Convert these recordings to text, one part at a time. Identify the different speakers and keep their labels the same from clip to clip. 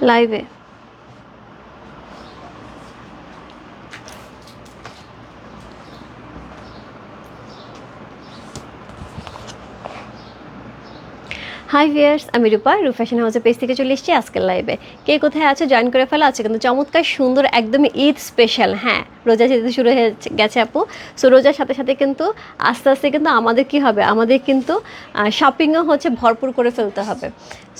Speaker 1: লাইভে। High viewers, আমি রূপা fashion হাউসের পেজ থেকে চলে এসেছি আজকের লাইভে। কে কোথায় আছে জয়েন করে ফেলা আছে কিন্তু চমৎকার সুন্দর একদমই ঈদ স্পেশাল। হ্যাঁ, রোজা যেতে শুরু হয়ে গেছে আপু। সো রোজার সাথে সাথে কিন্তু আস্তে আস্তে কিন্তু আমাদের কি হবে, আমাদের কিন্তু শপিংও হচ্ছে ভরপুর করে ফেলতে হবে।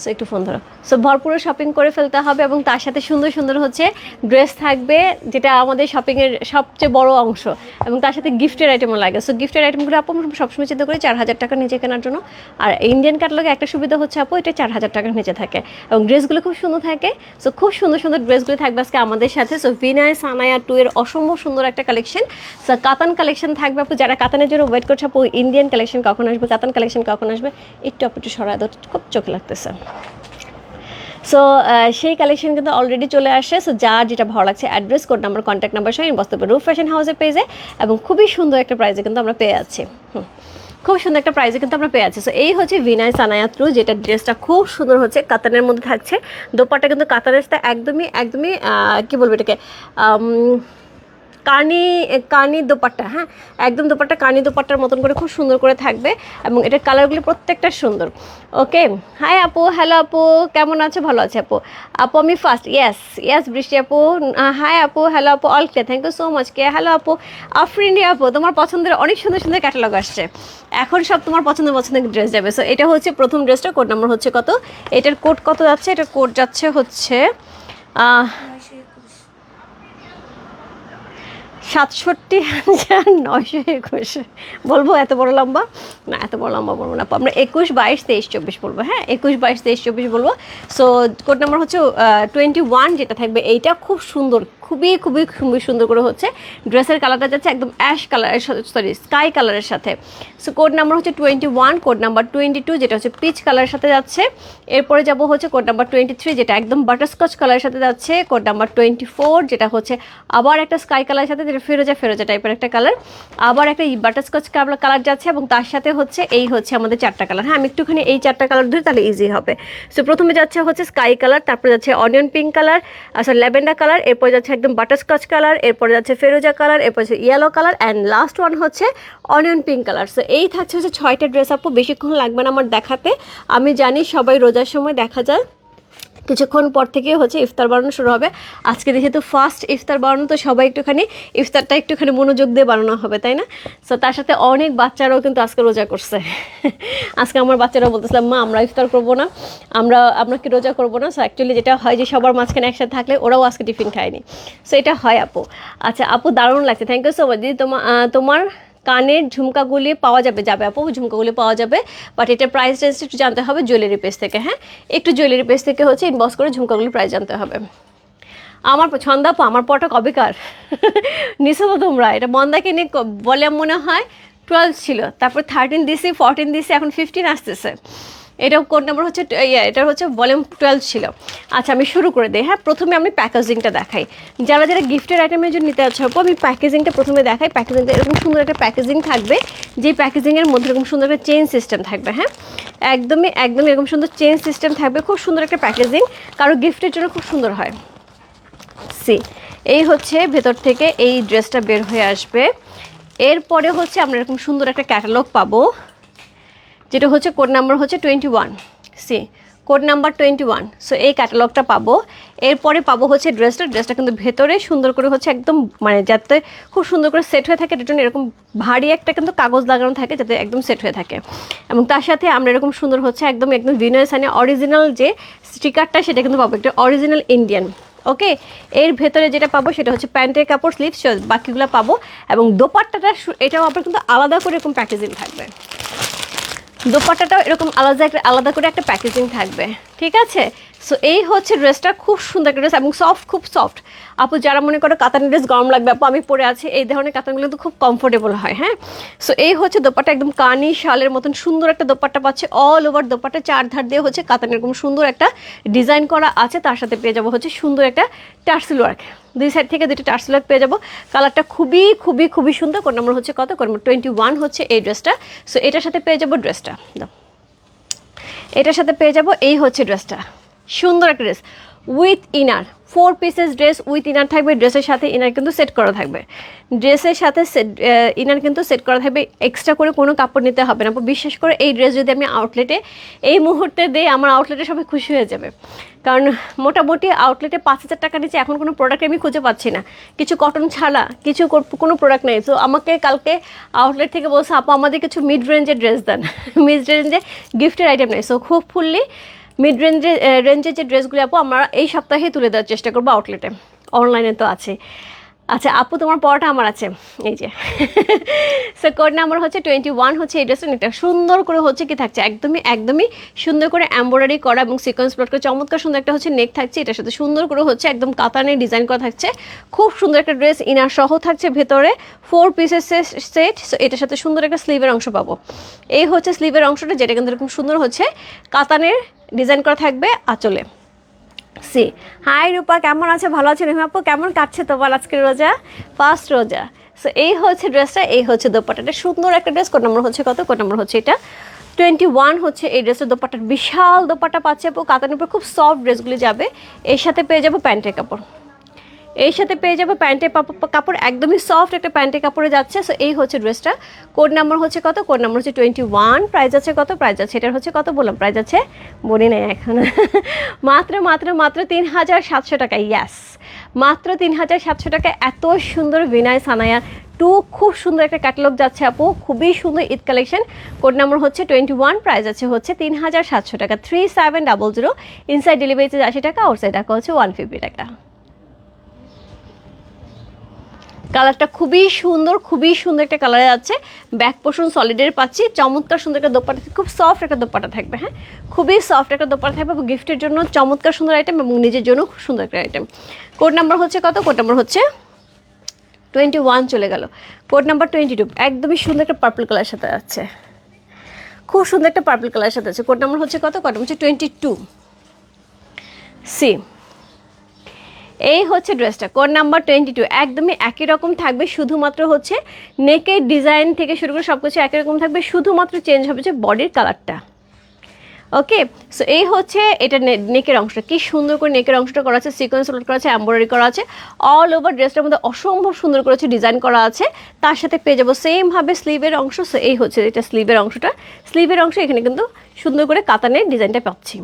Speaker 1: সো একটু ফোন ধরো। সো ভরপুর শপিং করে ফেলতে হবে এবং তার সাথে সুন্দর সুন্দর হচ্ছে ড্রেস থাকবে, যেটা আমাদের শপিংয়ের সবচেয়ে বড় অংশ, এবং তার সাথে গিফটের আইটেমও লাগে। সো গিফটের আইটেমগুলো আপু সবসময় চিন্তা করি 4,000 টাকার নিচে কেনার জন্য। আর ইন্ডিয়ান ক্যাটালগে একটা সুবিধা হচ্ছে আপু, এটা 4,000 টাকার নিচে থাকে এবং ড্রেসগুলো খুব সুন্দর থাকে। সো খুব সুন্দর সুন্দর ড্রেসগুলো থাকবে আজকে আমাদের সাথে। সো ভিনায় সানায়া 2 এর অসম্ভব সুন্দর একটা কালেকশন। সো কাতান কালেকশন থাকবে আপু, যারা কাতানের জন্য ওয়েট করছে আপু ইন্ডিয়ান কালেকশন কখন আসবে, কাতান কালেকশন কখন আসবে, একটু আপু একটু সরাই দাও, খুব চোখে লাগতেছে। সো সেই কালেকশন কিন্তু অলরেডি চলে আসে। সো যার যেটা ভালো লাগছে address, code number, contact number সহ ইনবক্স করবে ফ্যাশন হাউসের পেজে, এবং খুবই সুন্দর একটা প্রাইসে কিন্তু আমরা পেয়ে যাচ্ছি। খুব সুন্দর একটা প্রাইসে কিন্তু আমরা পেয়ে যাচ্ছি। সো এই হচ্ছে ভিনায় সানায়া থ্রু, যেটা ড্রেসটা খুব সুন্দর হচ্ছে কাতানের মধ্যে থাকছে। দোপাট্টা কিন্তু কাতানের সাথে একদমই একদমই কী বলবো এটাকে, কানি দোপাট্টা। হ্যাঁ, একদম দোপাট্টা কানি দোপাট্টার মতন করে খুব সুন্দর করে থাকবে, এবং এটার কালারগুলো প্রত্যেকটা সুন্দর। ওকে, হাই আপু, হ্যালো আপু, কেমন আছো? ভালো আছে আপু। আপু আমি ফার্স্ট, ইয়েস বৃষ্টি আপু, হাই আপু, হ্যালো আপু, all clear, thank you so much. কে হ্যালো আপু, আফরিনি আপু, তোমার পছন্দের অনেক সুন্দর সুন্দর ক্যাটালগ আসছে, এখন সব তোমার পছন্দের ড্রেস যাবে। সো এটা হচ্ছে প্রথম ড্রেসটা, কোড নাম্বার হচ্ছে কত, এটার কোড কত যাচ্ছে, এটার কোড যাচ্ছে হচ্ছে 67,921। বলবো এত বড় লম্বা? না, এত বড় লম্বা বলবো না, আমরা 21, 22, 23, 24 বলবো। হ্যাঁ, 21, 22, 23, 24 বলবো। সো কোড নাম্বার হচ্ছে 21, যেটা থাকবে এইটা খুব সুন্দর, খুবই খুবই খুবই সুন্দর করে হচ্ছে ড্রেসের কালারটা যাচ্ছে একদম অ্যাশ কালারের, সরি স্কাই কালারের সাথে। সো কোড নাম্বার হচ্ছে 21, কোড নাম্বার 22, যেটা হচ্ছে পিচ কালারের সাথে যাচ্ছে। এরপরে যাব হচ্ছে কোড নাম্বার 23, যেটা একদম বাটারস্কচ কালারের সাথে যাচ্ছে। কোড নাম্বার 24, যেটা হচ্ছে আবার একটা স্কাই কালারের সাথে, যেটা ফেরোজা ফেরোজা টাইপের একটা কালার, আবার একটা বাটারস্কচ কালার যাচ্ছে, এবং তার সাথে হচ্ছে এই হচ্ছে আমাদের 4টা কালার। হ্যাঁ, আমি একটুখানি এই 4টা কালার ধরি তাহলে ইজি হবে। সো প্রথমে যাচ্ছে হচ্ছে স্কাই কালার, তারপরে যাচ্ছে অনিয়ন পিঙ্ক কালার, আসলে ল্যাভেন্ডার কালার, এরপর যাচ্ছে একদম বাটারস্কচ কালার, এরপর যাচ্ছে ফেরোজা কালার, এরপর হচ্ছে yellow colour, and last one হচ্ছে অনিয়ন পিঙ্ক কালার। সো এই থাকছে হচ্ছে 6টা ড্রেস আপু, বেশিক্ষণ লাগবে না আমার দেখাতে। আমি জানি সবাই রোজার সময় দেখা যায় কিছুক্ষণ পর থেকে হচ্ছে ইফতার বানানো শুরু হবে। আজকে যেহেতু ফার্স্ট ইফতার বানানো, তো সবাই একটুখানি ইফতারটা একটুখানি মনোযোগ দিয়ে বানানো হবে, তাই না? সো তার সাথে অনেক বাচ্চারাও কিন্তু আজকে রোজা করছে। আজকে আমার বাচ্চারাও বলতেছিলাম, মা আমরা ইফতার করবো না, আমরা কি রোজা করবো না। সো অ্যাকচুয়ালি যেটা হয় যে সবার মাঝখানে একসাথে থাকলে ওরাও আজকে টিফিন খায়নি। সো এটা হয় আপু। আচ্ছা আপু, দারুণ লাগছে, থ্যাংক ইউ সো মাচ দিদি। তোমার কানের ঝুমকাগুলি পাওয়া যাবে আপু, ঝুমকাগুলি পাওয়া যাবে, বাট এটার প্রাইস রেঞ্জটা একটু জানতে হবে জুয়েলারি পেজ থেকে। হ্যাঁ, একটু জুয়েলারি পেজ থেকে হচ্ছে ইনবক্স করে ঝুমকাগুলির প্রাইস জানতে হবে। আমার ছন্দ আপু, আমার পটা কবেকার নিছো তো তোমরা? এটা মন্দাকে নিয়ে বলে মনে হয় 12 ছিল, তারপর 13 দিছি, 14 দিছি, এখন 15 আসতেছে। এটা কোড নাম্বার হচ্ছে এটা হচ্ছে ভলিউম 12 ছিল। আচ্ছা আমি শুরু করে দিই। হ্যাঁ, প্রথমে আমি প্যাকেজিংটা দেখাই, যারা যারা গিফটের আইটেমের জন্য নিতে চাচ্ছ আমি প্যাকেজিংটা প্রথমে দেখাই। প্যাকেজিংটা এরকম সুন্দর একটা প্যাকেজিং থাকবে, যে প্যাকেজিংয়ের মধ্যে এরকম সুন্দর একটা চেইন সিস্টেম থাকবে। হ্যাঁ, একদমই এরকম সুন্দর চেইন সিস্টেম থাকবে, খুব সুন্দর একটা প্যাকেজিং, কারো গিফটের জন্য খুব সুন্দর হয়। এই হচ্ছে ভেতর থেকে এই ড্রেসটা বের হয়ে আসবে। এরপরে হচ্ছে আমরা এরকম সুন্দর একটা ক্যাটালগ পাবো, যেটা হচ্ছে কোড নাম্বার হচ্ছে 21, কোড নাম্বার 21। সো এই ক্যাটালগটা পাবো। এরপরে পাবো হচ্ছে ড্রেসটা কিন্তু ভেতরে সুন্দর করে হচ্ছে একদম মানে যাতে খুব সুন্দর করে সেট হয়ে থাকে, রিটার্ন এরকম ভারী একটা কিন্তু কাগজ লাগানো থাকে যাতে একদম সেট হয়ে থাকে, এবং তার সাথে আমরা এরকম সুন্দর হচ্ছে একদম ভিনায় সানায়া অরিজিনাল যে স্টিকারটা সেটা কিন্তু পাবো, একটা অরিজিনাল ইন্ডিয়ান। ওকে, এর ভেতরে যেটা পাবো সেটা হচ্ছে প্যান্টের কাপড়, স্লিভস, বাকিগুলো পাবো, এবং দোপাট্টাটা এটাও আবার কিন্তু আলাদা করে এরকম প্যাকেজিং থাকবে। দোপাট্টাটাও এরকম আলাদা করে একটা প্যাকেজিং থাকবে, ঠিক আছে? সো এই হচ্ছে ড্রেসটা, খুব সুন্দর একটা ড্রেস এবং সফট, খুব সফট। আপু যারা মনে করো কাতানের ড্রেস গরম লাগবে, আপু আমি পরে আছি, এই ধরনের কাতানগুলো কিন্তু খুব কমফোর্টেবল হয়। হ্যাঁ, সো এই হচ্ছে দোপাট্টা, একদম কানি শালের মতন সুন্দর একটা দোপাট্টা পাচ্ছে, অল ওভার দোপাট্টা 4 ধার দিয়ে হচ্ছে কাতানের এরকম সুন্দর একটা ডিজাইন করা আছে, তার সাথে পেয়ে যাবো হচ্ছে সুন্দর একটা টার্সেল ওয়ার্ক, 2 সাইড থেকে 2টা টার্সেল ওয়ার্ক পেয়ে যাবো। কালারটা খুবই খুবই খুবই সুন্দর। কোড নাম্বার হচ্ছে কত? কোড নাম্বার 21 হচ্ছে এই ড্রেসটা। সো এটার সাথে পেয়ে যাবো এটার সাথে পেয়ে যাবো এই হচ্ছে ড্রেসটা, সুন্দর একটা dress, with inner, 4 pieces dress with inner থাকবে, ড্রেসের সাথে ইনার কিন্তু সেট করা থাকবে, ড্রেসের সাথে ইনার কিন্তু সেট করা থাকবে, এক্সট্রা করে কোনো কাপড় নিতে হবে না। বিশ্বাস করে এই ড্রেস যদি আমি আউটলেটে এই মুহূর্তে দিই, আমার আউটলেটে সবাই খুশি হয়ে যাবে, কারণ মোটামুটি আউটলেটে 5,000 টাকা নিচে এখন কোনো প্রোডাক্ট আমি খুঁজে পাচ্ছি না, কিছু কটন ছাড়া কিছু কোনো প্রোডাক্ট নেই। তো আমাকে কালকে আউটলেট থেকে বলছে আপু আমাদের কিছু মিড রেঞ্জের ড্রেস দেন, মিড রেঞ্জে গিফটের আইটেম নেই। সো খুব ফুললি মিড রেঞ্জের যে ড্রেসগুলো আপু আমরা এই সপ্তাহে তুলে দেওয়ার চেষ্টা করবো আউটলেটে, অনলাইনে তো আছে। আচ্ছা আপু তোমার পরটা আমার আছে, এই যে সো কোড নাম্বার হচ্ছে 21 হচ্ছে এই ড্রেসটা, এটা সুন্দর করে হচ্ছে কি থাকছে, একদমই সুন্দর করে এমব্রয়ডারি করা এবং সিকোয়েন্স প্লট করে চমৎকার সুন্দর একটা হচ্ছে নেক থাকছে, এটার সাথে সুন্দর করে হচ্ছে একদম কাতানে ডিজাইন করা থাকছে, খুব সুন্দর একটা ড্রেস, ইনার সহ থাকছে ভেতরে 4 পিসের সেট। সো এটার সাথে সুন্দর একটা স্লিভের অংশ পাবো, এই হচ্ছে স্লিভের অংশটা, যেটা কিন্তু এরকম সুন্দর হচ্ছে কাতানের ডিজাইন করা থাকবে আঁচলে। সি হাই রূপা, কেমন আছে? ভালো আছে রেহমা আপু? কেমন কাটছে তোমার আজকের রোজা, ফার্স্ট রোজা? সো এই হচ্ছে ড্রেসটা, এই হচ্ছে দোপাট্টাটা, সুন্দর একটা ড্রেস। কোড নম্বর হচ্ছে কত? কোড নম্বর হচ্ছে এটা 21 হচ্ছে এই ড্রেসের দোপাট্টার, বিশাল দোপাট্টা পাচ্ছে আপু, কাতানের উপর খুব সফট ড্রেসগুলি যাবে, এর সাথে পেয়ে যাবো প্যান্টের কাপড়, এর সাথে পেয়ে যাবে প্যান্টের কাপড়, একদমই সফট একটা প্যান্টের কাপড়ে যাচ্ছে। সো এই হচ্ছে ড্রেসটা, কোড নাম্বার হচ্ছে কত? কোড নাম্বার হচ্ছে 21, প্রাইস আছে কত? প্রাইস আছে এটার হচ্ছে কত বললাম, প্রাইস আছে বলি নাই এখন মাত্র 3,700 টাকা। ইয়াস, মাত্র 3,700 টাকা। এত সুন্দর বিনয় সানায়া 2, খুব সুন্দর একটা ক্যাটালগ যাচ্ছে আপু, খুবই সুন্দর ঈদ কালেকশন। কোড নাম্বার হচ্ছে 21, প্রাইস আছে হচ্ছে 3,700 টাকা, 3700, ইনসাইড ডেলিভারিতে 80 টাকা, আউটসাইড টাকা হচ্ছে 150 টাকা। কালারটা খুবই সুন্দর একটা কালারে আছে, ব্যাক পোর্শন সলিডের পাচ্ছি, চমৎকার সুন্দর একটা দোপাট্টা, খুব সফট একটা দোপাট্টা থাকবে, হ্যাঁ খুবই সফট একটা দোপাট্টা থাকবে, গিফটের জন্য চমৎকার সুন্দর আইটেম এবং নিজের জন্য খুব সুন্দর একটা আইটেম। কোড নাম্বার হচ্ছে কত? কোড নাম্বার হচ্ছে 21 চলে গেল। কোড নাম্বার 22, একদমই সুন্দর একটা পার্পল কালার সাথে আছে, খুব সুন্দর একটা পার্পল কালার সাথে আছে। কোড নাম্বার হচ্ছে কত? কোড নাম্বার হচ্ছে 22। সি এই হচ্ছে ড্রেসটা, কোড নাম্বার 22, একদমই একই রকম থাকবে, শুধুমাত্র হচ্ছে নেকের ডিজাইন থেকে শুরু করে সব কিছু একই রকম থাকবে, শুধুমাত্র চেঞ্জ হবে যে বডির কালারটা। ওকে, সো এই হচ্ছে এটা নেকের অংশটা, কি সুন্দর করে নেকের অংশটা করা আছে, সিকোয়েন্স লোড করা আছে, এমব্রয়ডারি করা আছে, অল ওভার ড্রেসটার মধ্যে অসম্ভব সুন্দর করেছে ডিজাইন করা আছে, তার সাথে পেয়ে যাবো সেমভাবে স্লিভের অংশ। সো এই হচ্ছে এটা স্লিভের অংশটা, স্লিভের অংশ এখানে কিন্তু সুন্দর করে কাতানের ডিজাইনটা পাচ্ছি।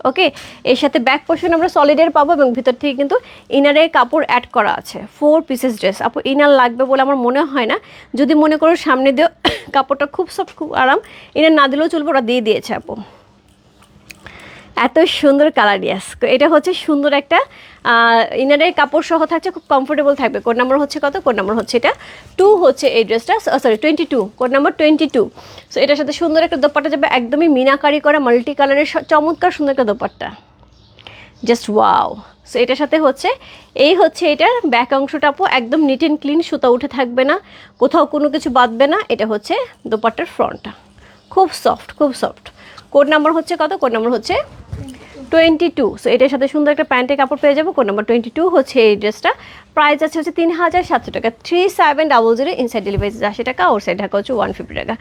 Speaker 1: ওকে, এর সাথে ব্যাক পোর্শন আমরা সলিডের পাবো এবং ভিতর থেকে কিন্তু ইনারের কাপড় অ্যাড করা আছে, 4 পিসেস ড্রেস। আপু ইনার লাগবে বলে আমার মনে হয় না, যদি মনে করো সামনে দিয়ে কাপড়টা খুব সফট, খুব আরাম, ইনার না দিলেও চলবে, ওরা দিয়ে দিয়েছে আপু। এত সুন্দর কালার, ইয়াস এটা হচ্ছে সুন্দর একটা ইনারের কাপড় সহ থাকছে, খুব কমফোর্টেবল থাকবে। কোড নাম্বার হচ্ছে কত? কোড নাম্বার হচ্ছে এটা 2 হচ্ছে এই ড্রেসটা, সরি 22, কোড নাম্বার 22। সো এটার সাথে সুন্দর একটা দোপাট্টা যাবে, একদমই মিনাকারি করা মাল্টি কালারের চমৎকার সুন্দর একটা দোপাট্টা, জাস্ট ওয়াও। সো এটার সাথে হচ্ছে এই হচ্ছে এটার ব্যাক অংশটা আপু, একদম নিট অ্যান্ড ক্লিন, সুতা উঠে থাকবে না, কোথাও কোনো কিছু বাঁধবে না, এটা হচ্ছে দোপাট্টার ফ্রন্টটা, খুব সফট খুব সফট। কোড নাম্বার হচ্ছে কত? কোড নাম্বার হচ্ছে 22। সো এটার সাথে সুন্দর একটা প্যান্টের কাপড় পেয়ে যাবো। কোড নাম্বার 22 হচ্ছে এই ড্রেসটা, প্রাইস আছে হচ্ছে 3,700 টাকা, 3700, ইনসাইড ডেলিভারি 80 টাকা, আউটসাইড ঢাকা হচ্ছে 150 টাকা।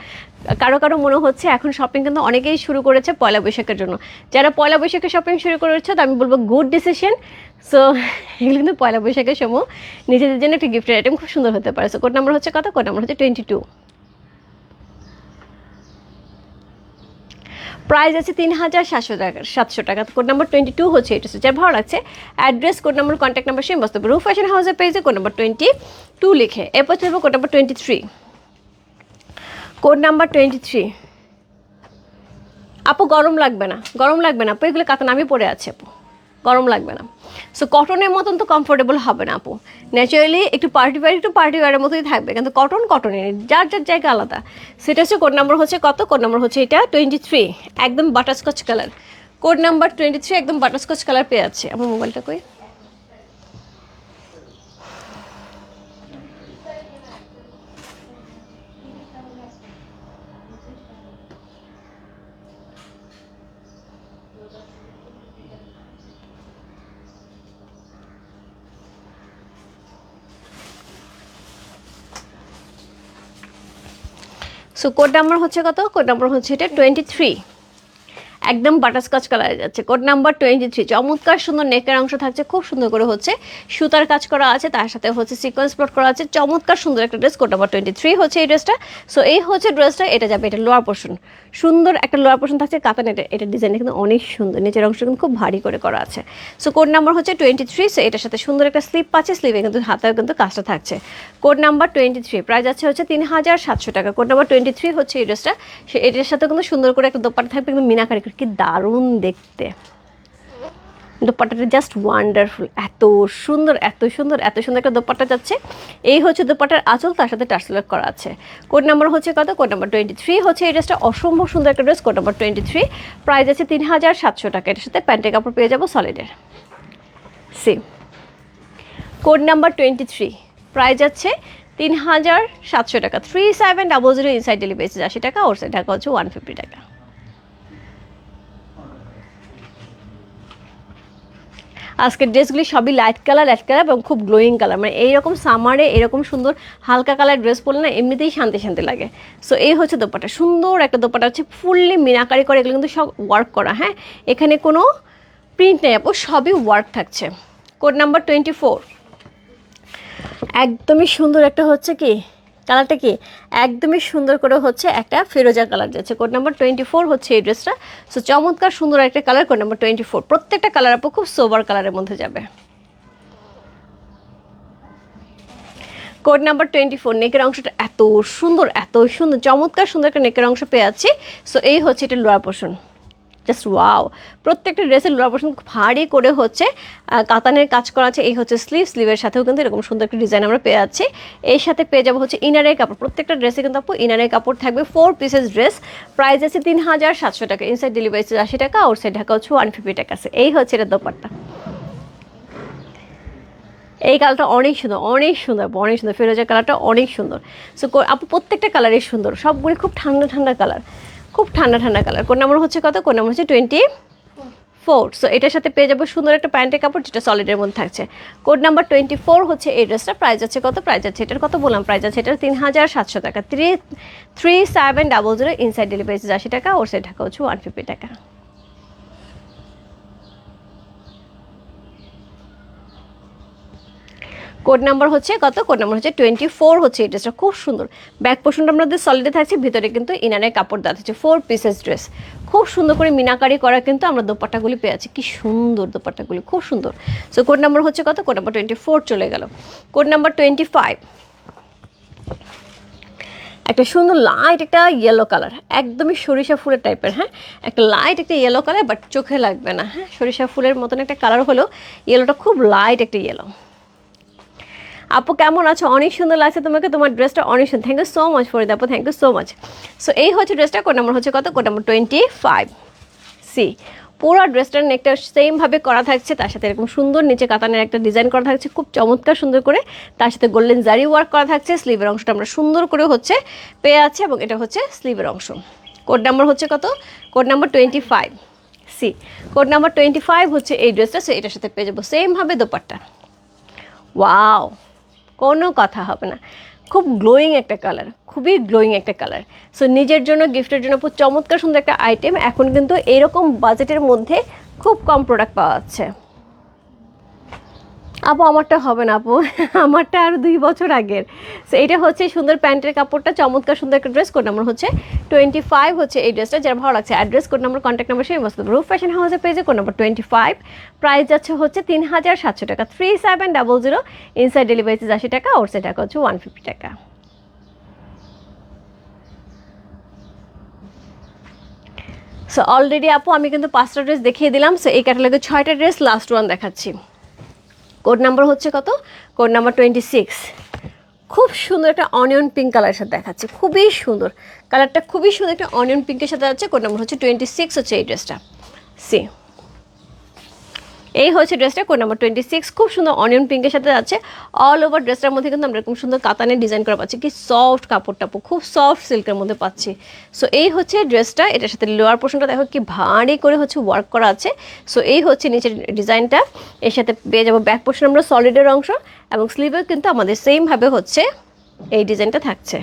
Speaker 1: কারো মনে হচ্ছে এখন শপিং কিন্তু অনেকেই শুরু করেছে পয়লা বৈশাখের জন্য, যারা পয়লা বৈশাখে শপিং শুরু করেছে তো আমি বলবো গুড ডিসিশন। সো এগুলো কিন্তু পয়লা বৈশাখের সময় নিজেদের জন্য একটা গিফটের আইটেম খুব সুন্দর হতে পারে। সো কোড নাম্বার হচ্ছে কত? কোড নাম্বার হচ্ছে 22, প্রাইস আছে 3,700 টাকা। কোড নাম্বার 22 হচ্ছে এটা, যার ভালো লাগছে address, code number, contact number same বসতে হবে, রূপ ফ্যাশন হাউসের পেজে কোড নাম্বার 22 লিখে, এরপর চলবে কোড নাম্বার 23। কোড নাম্বার 23 আপু গরম লাগবে না, গরম লাগবে না আপু, এগুলো কাতান আমি পরে আছে আপু, গরম লাগবে না। সো কটনের মতন তো কমফোর্টেবল হবে না আপু, ন্যাচারালি একটু পার্টি ওয়ারের মতোই থাকবে, কিন্তু কটনের যার জায়গা আলাদা। সেটা হচ্ছে কোড নাম্বার হচ্ছে কত? কোড নাম্বার হচ্ছে এটা 23, একদম বাটারস্কচ কালার। কোড নাম্বার 23, একদম বাটারস্কচ কালার পেয়ে যাচ্ছে। আমার মোবাইলটা কই? সো কোড নাম্বার হচ্ছে কত? কোড নাম্বার হচ্ছে এটা 23, একদম বাটারস্কচ কালারে যাচ্ছে। কোড নাম্বার 23, চমৎকার সুন্দর নেকের অংশ থাকছে, খুব সুন্দর করে হচ্ছে সুতার কাজ করা আছে, তার সাথে হচ্ছে সিকোয়েন্স প্লট করা আছে, চমৎকার সুন্দর একটা ড্রেস। কোড নাম্বার 23 হচ্ছে এই ড্রেসটা। সো এই হচ্ছে ড্রেসটা, এটা যাবে এটা লোয়ার পোর্শন, সুন্দর একটা লোয়ার পোর্শন থাকছে কাতান। এটা ডিজাইনটা কিন্তু অনেক সুন্দর, নিচের অংশ কিন্তু খুব ভারী করে করা আছে। সো কোড নাম্বার হচ্ছে 23। সো এটার সাথে সুন্দর একটা স্লিপ পাচ্ছে, স্লিপে কিন্তু হাতের কিন্তু কাজটা থাকছে। কোড নাম্বার 23, প্রাইস আছে হচ্ছে 3700 টাকা। কোড নাম্বার 23 হচ্ছে এই ড্রেসটা। সে এটার সাথে কিন্তু সুন্দর করে একটা দোপাট্টা থাকবে, কিন্তু মিনাকারি করে, কি দারুণ দেখতে দোপাট্টাটা, জাস্ট ওয়ান্ডারফুল, এত সুন্দর এত সুন্দর এত সুন্দর একটা দোপাট্টা যাচ্ছে। এই হচ্ছে দোপাট্টার আঁচল, তার সাথে টার্সেল করা আছে। কোড নাম্বার হচ্ছে কত? কোড নাম্বার 23 হচ্ছে এই ড্রেসটা, অসম্ভব সুন্দর একটা ড্রেস। কোড নাম্বার 23, প্রাইস আছে 3700 টাকা। এটার সাথে প্যান্টের কাপড় পেয়ে যাবো সলিডের। সি কোড নাম্বার 23, প্রাইস আছে 3700 টাকা। 3700 ইনসাইড ডেলিভারি 80 টাকা, ওর সাইড ঢাকা হচ্ছে 150 টাকা। আজকের ড্রেসগুলি সবই লাইট কালার এবং খুব গ্লোয়িং কালার, মানে এইরকম সামারে এরকম সুন্দর হালকা কালার ড্রেস পরলে না এমনিতেই শান্তি শান্তি লাগে। সো এই হচ্ছে দোপাট্টা, সুন্দর একটা দোপাট্টা হচ্ছে, ফুললি মিনাকারি করে, এগুলো কিন্তু সব ওয়ার্ক করা। হ্যাঁ, এখানে কোনো প্রিন্ট নেই আপু, সবই ওয়ার্ক থাকছে। কোড নাম্বার 24, একদমই সুন্দর একটা হচ্ছে কি কালারটা, কি একদমই সুন্দর করে হচ্ছে একটা ফিরোজা কালার যাচ্ছে। কোড নাম্বার 24 হচ্ছে এই ড্রেসটা। সো চমৎকার সুন্দর একটা কালার, কোড নাম্বার 24। প্রত্যেকটা কালার আপু খুব সোবার কালারের মধ্যে যাবে। কোড নাম্বার 24, নেকের অংশটা এত সুন্দর চমৎকার সুন্দর একটা নেকের অংশ পেয়ে যাচ্ছি। সো এই হচ্ছে এটা লোয়ার পোর্শন, জাস্ট ওয়াও। প্রত্যেকটা ড্রেসের লোয়ার পোর্শন ভারী করে হচ্ছে কাতানের কাজ করা আছে। এই হচ্ছে স্লিভের সাথেও কিন্তু এরকম সুন্দর একটা ডিজাইন আমরা পেয়ে যাচ্ছি। এর সাথে পেয়ে যাবো হচ্ছে ইনারের কাপড়, প্রত্যেকটা ড্রেসে কিন্তু আপু ইনারের কাপড় থাকবে। 4 পিসেস ড্রেস, প্রাইস আছে 3700 টাকা। ইনসাইড ডেলিভারি 80 টাকা, ওর সাইড ঢাকা হচ্ছে 150 টাকা। এই হচ্ছে এটা দোপাট্টা। এই কালারটা অনেক সুন্দর ফিরোজা কালারটা অনেক সুন্দর। সো আপু প্রত্যেকটা কালারই সুন্দর, সবগুলি খুব ঠান্ডা কালার, খুব ঠান্ডা কালার। কোন নাম্বার হচ্ছে কত? কোন নাম্বার হচ্ছে 24। সো এটার সাথে পেয়ে যাবো সুন্দর একটা প্যান্টের কাপড়, যেটা সলিডের মধ্যে থাকছে। কোড নাম্বার 24 হচ্ছে এই ড্রেসটা। প্রাইস আছে কত? প্রাইস আছে এটার কত বললাম, প্রাইস আছে এটার 3700 টাকা। 3700 ইনসাইড ডেলিভারি 80 টাকা, ওর সাইড ঢাকা হচ্ছে 150 টাকা। কোড নাম্বার হচ্ছে কত? কোড নাম্বার হচ্ছে 24 হচ্ছে এই ড্রেসটা, খুব সুন্দর। ব্যাক পোর্শনটা আমাদের সলিডে থাকছে, ভিতরে কিন্তু ইনারের কাপড় দেওয়া থাকছে। 4 পিসেস ড্রেস, খুব সুন্দর করে মিনাকারি করা কিন্তু আমরা দোপাট্টাগুলি পেয়ে আছি। কি সুন্দর দোপাট্টাগুলি, খুব সুন্দর। সো কোড নাম্বার হচ্ছে কত? কোড নাম্বার 24 চলে গেল। কোড নাম্বার 25, একটা সুন্দর লাইট একটা ইয়েলো কালার, একদমই সরিষা ফুলের টাইপের। হ্যাঁ, একটা লাইট একটা ইয়েলো কালার, বাট চোখে লাগবে না। হ্যাঁ, সরিষা ফুলের মতন একটা কালার হলো, ইয়েলোটা খুব লাইট একটা ইয়েলো। আপু কেমন আছো? অনেক সুন্দর লাগছে তোমাকে, তোমার ড্রেসটা অনেক সুন্দর। Thank you so much for আপু, thank you so much. So এই হচ্ছে ড্রেসটা। কোড নাম্বার হচ্ছে কত? Code number 25। সি পুরো ড্রেসটার নেকটা সেমভাবে করা থাকছে, তার সাথে এরকম সুন্দর নিচে কাতানের একটা ডিজাইন করা থাকছে, খুব চমৎকার সুন্দর করে। তার সাথে গোল্ডেন জারি ওয়ার্ক করা থাকছে। স্লিভের অংশটা আমরা সুন্দর করে হচ্ছে পেয়ে আছে, এবং এটা হচ্ছে স্লিভের অংশ। কোড নাম্বার হচ্ছে কত? Code number 25। C code number 25 হচ্ছে এই ড্রেসটা। সো এটার সাথে পেয়ে যাবো সেমভাবে দোপাট্টা। ওয়াও, কোনো কথা হবে না, খুব গ্লোয়িং একটা কালার, খুবই গ্লোয়িং একটা কালার। সো নিজের জন্য, গিফটের জন্য খুব চমৎকার সুন্দর একটা আইটেম। এখন কিন্তু এরকম বাজেটের মধ্যে খুব কম প্রোডাক্ট পাওয়া যাচ্ছে। আপু আমারটা হবে না আপু, আমারটা আর 2 বছর আগের। সো এটা হচ্ছে সুন্দর প্যান্টের কাপড়টা, চমৎকার সুন্দর একটা ড্রেস। কোড নাম্বার হচ্ছে 25 হচ্ছে এই ড্রেসটা। যারা ভালো লাগছে address, code number, contact number সেই মস্ত রূপ ফ্যাশন হাউসের পেজে। কোড নাম্বার 25, প্রাইস যাচ্ছে হচ্ছে 3700 টাকা। 3700 ইনসাইড ডেলিভারি 80 টাকা, ওর সাইড টাকা হচ্ছে 150 টাকা। সো অলরেডি আপু আমি কিন্তু 5টা ড্রেস দেখিয়ে দিলাম। সো এই ক্যাটালগে 6টা ড্রেস, লাস্ট ওয়ান দেখাচ্ছি। কোড নাম্বার হচ্ছে কত? Code number 26। খুব সুন্দর একটা অনিয়ন পিঙ্ক কালারের সাথে দেখাচ্ছে, খুবই সুন্দর কালারটা, খুবই সুন্দর একটা অনিয়ন পিঙ্কের সাথে আছে। কোড নাম্বার হচ্ছে 26 হচ্ছে এই ড্রেসটা। সি এই হচ্ছে ড্রেসটা। কোড নাম্বার 26, খুব সুন্দর অনিয়ন পিঙ্কের সাথে আছে। অল ওভার ড্রেসটার মধ্যে কিন্তু আমরা এরকম সুন্দর কাতানের ডিজাইন করা পাচ্ছি, কি সফট কাপড়টা, খুব সফট সিল্কের মধ্যে পাচ্ছি। সো এই হচ্ছে ড্রেসটা। এটার সাথে লোয়ার পোর্শনটা দেখো কি ভারী করে হচ্ছে ওয়ার্ক করা আছে। সো এই হচ্ছে নিচের ডিজাইনটা। এর সাথে পেয়ে যাবো ব্যাক পোর্শন আমরা সলিডের অংশ, এবং স্লিভে কিন্তু আমাদের সেমভাবে হচ্ছে এই ডিজাইনটা থাকছে।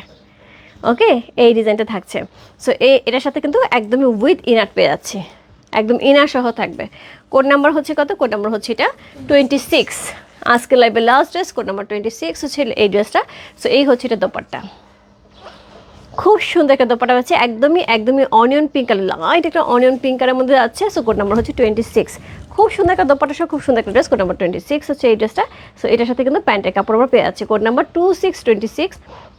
Speaker 1: ওকে, এই ডিজাইনটা থাকছে। সো এটার সাথে কিন্তু একদমই উইথ ইনার পেয়ে যাচ্ছি। একদম ইনার সহ থাকবে। কোড নাম্বার হচ্ছে কত? কোড নাম্বার হচ্ছে এটা 26। আজকে লাইভে লাস্ট ড্রেস, কোড নাম্বার 26 হচ্ছে এই ড্রেসটা। সো এই হচ্ছে এটা দোপাট্টা, খুব সুন্দর একটা দোপাট্টা আছে, একদমই অনিয়ন পিঙ্ক কালার, লাইট একটা অনিয়ন পিঙ্ক কালারের মধ্যে আছে। সো কোড নাম্বার হচ্ছে 26, খুব সুন্দর একটা দোপাট্টা সহ খুব সুন্দর একটা ড্রেস, কোড নাম্বার 26 হচ্ছে এই ড্রেসটা। সো এটার সাথে কিন্তু প্যান্টের কাপড় আমরা পেয়ে যাচ্ছি, কোড নাম্বার 2626।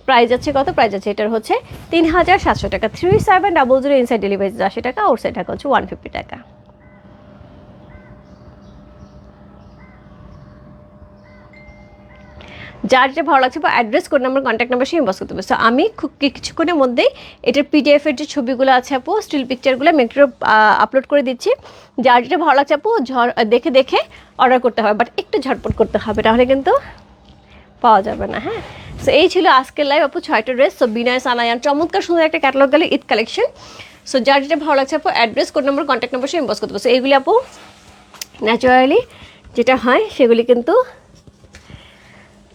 Speaker 1: প্রাইস আছে কত? প্রাইস আছে এটার হচ্ছে 3700 টাকা, 3700 ইনসাইড ডেলিভারি 80 টাকা, আউটসাইড টাকা হচ্ছে 150 টাকা। যার যেটা ভালো লাগছে বা address, code number, contact number সে ইনবক্স করতে হবে। সো আমি খুব কিছুক্ষণের মধ্যেই এটার পিডিএফের যে ছবিগুলো আছে আপু, স্টিল পিকচারগুলো আমি একটু আপলোড করে দিচ্ছি। যার যেটা ভালো লাগছে আপু দেখে দেখে অর্ডার করতে হবে, বাট একটু ঝটপট করতে হবে, তাহলে কিন্তু পাওয়া যাবে না। হ্যাঁ, সো এই ছিল আজকের লাইভ আপু, 6টা ড্রেস। সো বিনয় সানায়ান চমৎকার সুন্দর একটা ক্যাটালগ গেলে ঈদ কালেকশন। সো যার যেটা ভালো লাগছে আপু address, code number, contact number সে ইনবক্স করতে হবে। সো এইগুলি আপু ন্যাচারালি যেটা হয় সেগুলি কিন্তু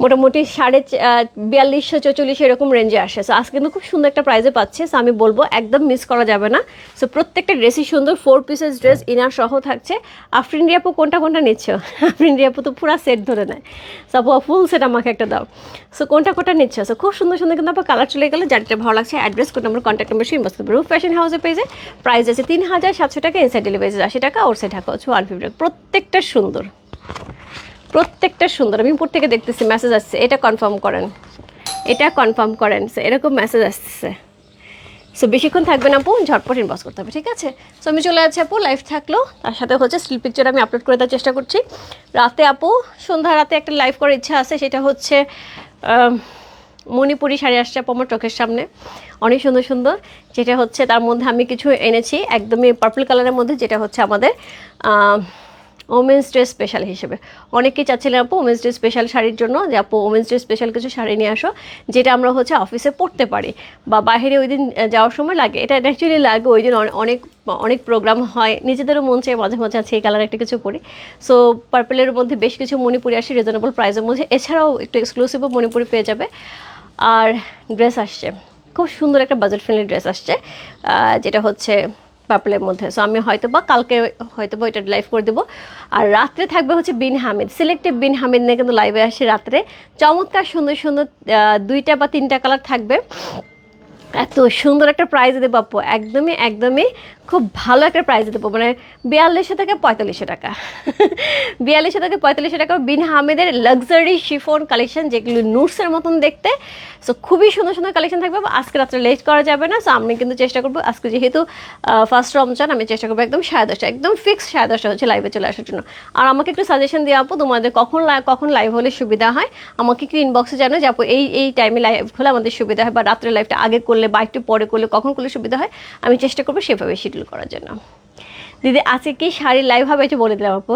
Speaker 1: মোটামুটি 4200-4400 এরকম রেঞ্জে আসে। সো আজকে কিন্তু খুব সুন্দর একটা প্রাইজে পাচ্ছে। সো আমি বলবো একদম মিস করা যাবে না। সো প্রত্যেকটা ড্রেসই সুন্দর, 4 পিসেস ড্রেস ইনার সহ থাকছে। আফরিন রিয়াপু কোনটা নিচ্ছ? আফরিন রিয়াপু তো পুরো সেট ধরে নেয়। সো আপু ফুল সেট আমাকে একটা দাও। সো কোনটা নিচ্ছ? সো খুব সুন্দর সুন্দর কিন্তু আপনার কালার চলে গেলে, যার যেটা ভালো লাগছে address, code number, contact number inbox করতে পারবো। ফ্যাশন হাউসের পেজে প্রাইস আছে 3700 টাকা, ইনসাইড ডেলিভারি 80 টাকা, আউটসাইড ঢাকা হচ্ছে 150 টাকা। প্রত্যেকটা সুন্দর, প্রত্যেকটা সুন্দর। আমি উপর থেকে দেখতেছি মেসেজ আসছে, এটা কনফার্ম করেন। সো এরকম মেসেজ আসছে। সো বেশিক্ষণ থাকবে না আপু, ঝটপট ইনবক্স করতে হবে, ঠিক আছে? সো আমি চলে যাচ্ছি আপু, লাইভ থাকলো, তার সাথে হচ্ছে স্টিল পিকচার আমি আপলোড করে দেওয়ার চেষ্টা করছি। রাতে আপু সন্ধ্যা রাতে একটা লাইভ করার ইচ্ছা আছে, সেটা হচ্ছে মণিপুরি শাড়ি আসছে আপু আমার চোখের সামনে, অনেক সুন্দর সুন্দর। যেটা হচ্ছে তার মধ্যে আমি কিছু এনেছি একদমই পার্পল কালারের মধ্যে, যেটা হচ্ছে আমাদের ওমেন্স ডে স্পেশাল হিসেবে। অনেকেই চাচ্ছিলেন আপু ওমেন্স ডে স্পেশাল শাড়ির জন্য, যে আপু ওমেন্স ডে স্পেশাল কিছু শাড়ি নিয়ে আসো, যেটা আমরা হচ্ছে অফিসে পরতে পারি বা বাইরে ওই দিন যাওয়ার সময় লাগে। এটা অ্যাকচুয়ালি লাগে ওই দিন অনেক প্রোগ্রাম হয়, নিজেদেরও মন চাই মাঝে মাঝে আছে এই কালার একটা কিছু পরি। সো পার্পলের মধ্যে বেশ কিছু মণিপুরি আসে রিজনেবল প্রাইসের মধ্যে, এছাড়াও একটু এক্সক্লুসিভও মণিপুরি পেয়ে যাবে। আর ড্রেস আসছে, খুব সুন্দর একটা বাজেট ফ্রেন্ডলি ড্রেস আসছে, যেটা হচ্ছে পার্পলের মধ্যে। সো আমি কালকে এটা লাইভ করে দেবো। আর রাত্রে থাকবে হচ্ছে বিন হামিদ, সিলেক্টিভ বিন হামিদ নিয়ে কিন্তু লাইভে আসে রাত্রে, চমৎকার সুন্দর সুন্দর 2টা বা 3টা কালার থাকবে। এত সুন্দর একটা প্রাইজ দেবো আপু, একদমই খুব ভালো একটা প্রাইজ দেবো, মানে 4200 থেকে 4500 টাকা 4200 থেকে 4500 টাকা বিন হামিদের লাক্সারি শিফন কালেকশন, যেগুলো নুটসের মতন দেখতে। সো খুবই সুন্দর সুন্দর কালেকশন থাকবে। আজকে রাত্রে লেট করা যাবে না। সো আমি কিন্তু চেষ্টা করবো আজকে, যেহেতু ফার্স্ট রমজান, আমি চেষ্টা করবো একদম 10:30, একদম ফিক্স 10:30 হচ্ছে লাইভে চলে আসার জন্য। আর আমাকে একটু সাজেশন দিয়ে আপু তোমাদের কখন লাইভ হলে সুবিধা হয়, আমাকে একটু ইনবক্সে জানো যে আপু এই টাইমে লাইভ হলে আমাদের সুবিধা হয়, বা রাত্রে লাইভটা আগে করলে বা একটু পরে করলে কখন করলে সুবিধা হয়, আমি চেষ্টা করবো সেভাবে শিডিউল করার জন্য। দিদি আজকে কি শাড়ির লাইভ হবে একটু বলে দিলাম আপু।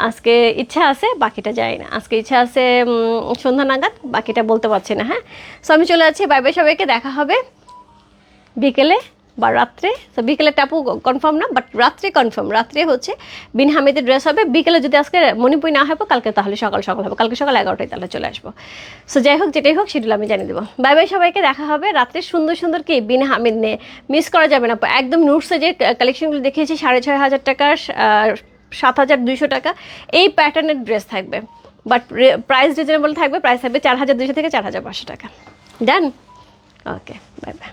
Speaker 1: আজকে ইচ্ছা আছে, বাকিটা যায় না। আজকে ইচ্ছা আছে সন্ধ্যা নাগাদ, বাকিটা বলতে পারছি না। হ্যাঁ, সো আমি চলে যাচ্ছি, বাই বাই, সবাইকে দেখা হবে বিকেলে বা রাত্রে। তো বিকেলের টাপু কনফার্ম না, বাট রাত্রে কনফার্ম। রাত্রে হচ্ছে বিন হামিদের ড্রেস হবে। বিকেলে যদি আজকে মণিপুরি না হবে কালকে, তাহলে সকাল হবে, কালকে সকাল 11টায় তাহলে চলে আসবো। সো যাই হোক, যেটাই হোক শিডিউল আমি জানিয়ে দেবো। বাই বাই, সবাইকে দেখা হবে রাত্রে সুন্দর সুন্দর কি বিন হামিদ নিয়ে, মিস করা যাবে না। একদম নুটসে যে কালেকশনগুলো দেখিয়েছি 6500 টাকা, 7200 টাকা, এই প্যাটার্নের ড্রেস থাকবে, বাট প্রাইস রিজনেবল থাকবে। প্রাইস থাকবে 4200 থেকে 4500 টাকা। ডান, ওকে, বাই বাই।